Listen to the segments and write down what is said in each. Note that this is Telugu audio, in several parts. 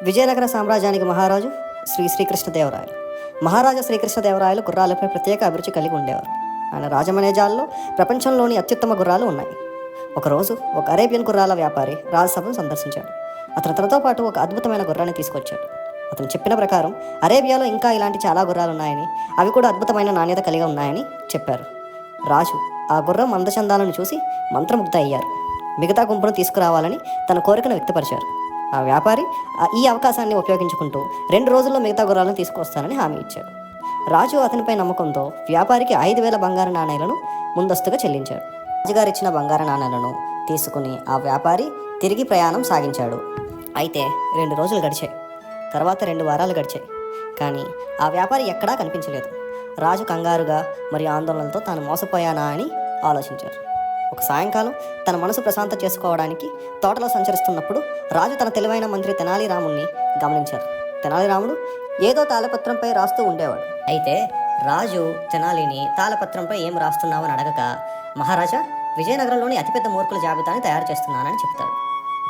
విజయనగర సామ్రాజ్యానికి మహారాజు శ్రీకృష్ణదేవరాయలు. మహారాజా శ్రీకృష్ణదేవరాయలు గుర్రాలపై ప్రత్యేక అభిరుచి కలిగి ఉండేవారు. ఆయన రాజమనేజాల్లో ప్రపంచంలోని అత్యుత్తమ గుర్రాలు ఉన్నాయి. ఒకరోజు ఒక అరేబియన్ గుర్రాల వ్యాపారి రాజసభను సందర్శించాడు. అతను తనతో పాటు ఒక అద్భుతమైన గుర్రాన్ని తీసుకొచ్చాడు. అతను చెప్పిన ప్రకారం అరేబియాలో ఇంకా ఇలాంటి చాలా గుర్రాలు ఉన్నాయని, అవి కూడా అద్భుతమైన నాణ్యత కలిగి ఉన్నాయని చెప్పారు. రాజు ఆ గుర్రం అందచందాలను చూసి మంత్రముగ్ధ అయ్యారు. మిగతా గుంపును తీసుకురావాలని తన కోరికను వ్యక్తపరిచారు. ఆ వ్యాపారి ఈ అవకాశాన్ని ఉపయోగించుకుంటూ 2 రోజుల్లో మిగతా గుర్రాలను తీసుకొస్తానని హామీ ఇచ్చాడు. రాజు అతనిపై నమ్మకంతో వ్యాపారికి 5,000 బంగారు నాణేలను ముందస్తుగా చెల్లించాడు. రాజుగారు ఇచ్చిన బంగారు నాణేలను తీసుకుని ఆ వ్యాపారి తిరిగి ప్రయాణం సాగించాడు. అయితే 2 రోజులు గడిచాయి. తర్వాత 2 వారాలు గడిచాయి. కానీ ఆ వ్యాపారి ఎక్కడా కనిపించలేదు. రాజు కంగారుగా మరియు ఆందోళనలతో తాను మోసపోయానా అని ఆలోచించారు. ఒక సాయంకాలం తన మనసు ప్రశాంతం చేసుకోవడానికి తోటలో సంచరిస్తున్నప్పుడు రాజు తన తెలివైన మంత్రి తెనాలి రాముడిని గమనించారు. తెనాలి రాముడు ఏదో తాళపత్రంపై రాస్తూ ఉండేవాడు. అయితే రాజు తెనాలిని తాళపత్రంపై ఏం రాస్తున్నావని అడగక, మహారాజా, విజయనగరంలోని అతిపెద్ద మూర్ఖుల జాబితాని తయారు చేస్తున్నానని చెప్తాడు.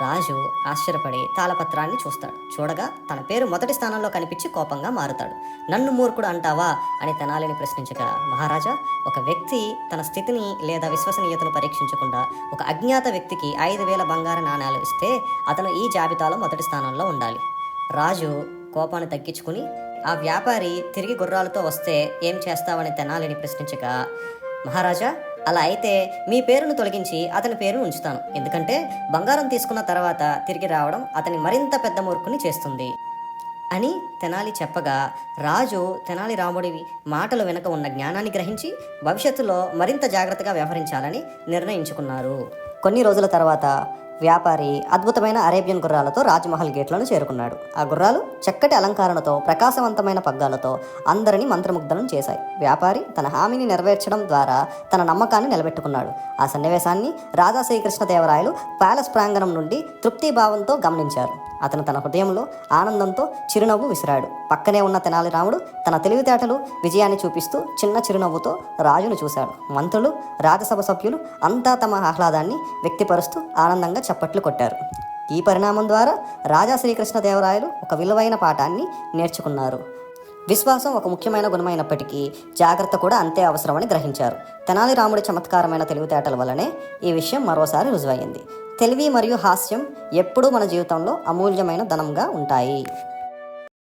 రాజు ఆశ్చర్యపడి తాళపత్రాన్ని చూస్తాడు. చూడగా తన పేరు మొదటి స్థానంలో కనిపించి కోపంగా మారుతాడు. నన్ను మూర్ఖుడు అంటావా అని తెనాలిని ప్రశ్నించగా, మహారాజా, ఒక వ్యక్తి తన స్థితిని లేదా విశ్వసనీయతను పరీక్షించకుండా ఒక అజ్ఞాత వ్యక్తికి 5,000 బంగారు నాణేలు ఇస్తే అతను ఈ జాబితాలో మొదటి స్థానంలో ఉండాలి. రాజు కోపాన్ని తగ్గించుకుని, ఆ వ్యాపారి తిరిగి గుర్రాలతో వస్తే ఏం చేస్తావని తెనాలిని ప్రశ్నించగా, మహారాజా, అలా అయితే మీ పేరును తొలగించి అతని పేరును ఉంచుతాను. ఎందుకంటే బంగారం తీసుకున్న తర్వాత తిరిగి రావడం అతని మరింత పెద్ద మూర్ఖుని చేస్తుంది అని తెనాలి చెప్పగా, రాజు తెనాలి రాముడి మాటలు వెనుక ఉన్న జ్ఞానాన్ని గ్రహించి భవిష్యత్తులో మరింత జాగ్రత్తగా వ్యవహరించాలని నిర్ణయించుకున్నారు. కొన్ని రోజుల తర్వాత వ్యాపారి అద్భుతమైన అరేబియన్ గుర్రాలతో రాజ్మహల్ గేట్లను చేరుకున్నాడు. ఆ గుర్రాలు చక్కటి అలంకరణతో, ప్రకాశవంతమైన పగ్గాలతో అందరినీ మంత్రముగ్ధనం చేశాయి. వ్యాపారి తన హామీని నెరవేర్చడం ద్వారా తన నమ్మకాన్ని నిలబెట్టుకున్నాడు. ఆ సన్నివేశాన్ని రాజా శ్రీకృష్ణదేవరాయలు ప్యాలెస్ ప్రాంగణం నుండి తృప్తిభావంతో గమనించారు. అతను తన హృదయంలో ఆనందంతో చిరునవ్వు విసిరాడు. పక్కనే ఉన్న తెనాలి రాముడు తన తెలివితేటలు, విజయాన్ని చూపిస్తూ చిన్న చిరునవ్వుతో రాజును చూశాడు. మంత్రులు, రాజసభ సభ్యులు అంతా తమ ఆహ్లాదాన్ని వ్యక్తిపరుస్తూ ఆనందంగా చప్పట్లు కొట్టారు. ఈ పరిణామం ద్వారా రాజా శ్రీకృష్ణదేవరాయలు ఒక విలువైన పాఠాన్ని నేర్చుకున్నారు. విశ్వాసం ఒక ముఖ్యమైన గుణమైనప్పటికీ జాగ్రత్త కూడా అంతే అవసరమని గ్రహించారు. తెనాలి రాముడి చమత్కారమైన తెలివితేటల వల్లనే ఈ విషయం మరోసారి రుజువైంది. తెలివి మరియు హాస్యం ఎప్పుడూ మన జీవితంలో అమూల్యమైన ధనంగా ఉంటాయి.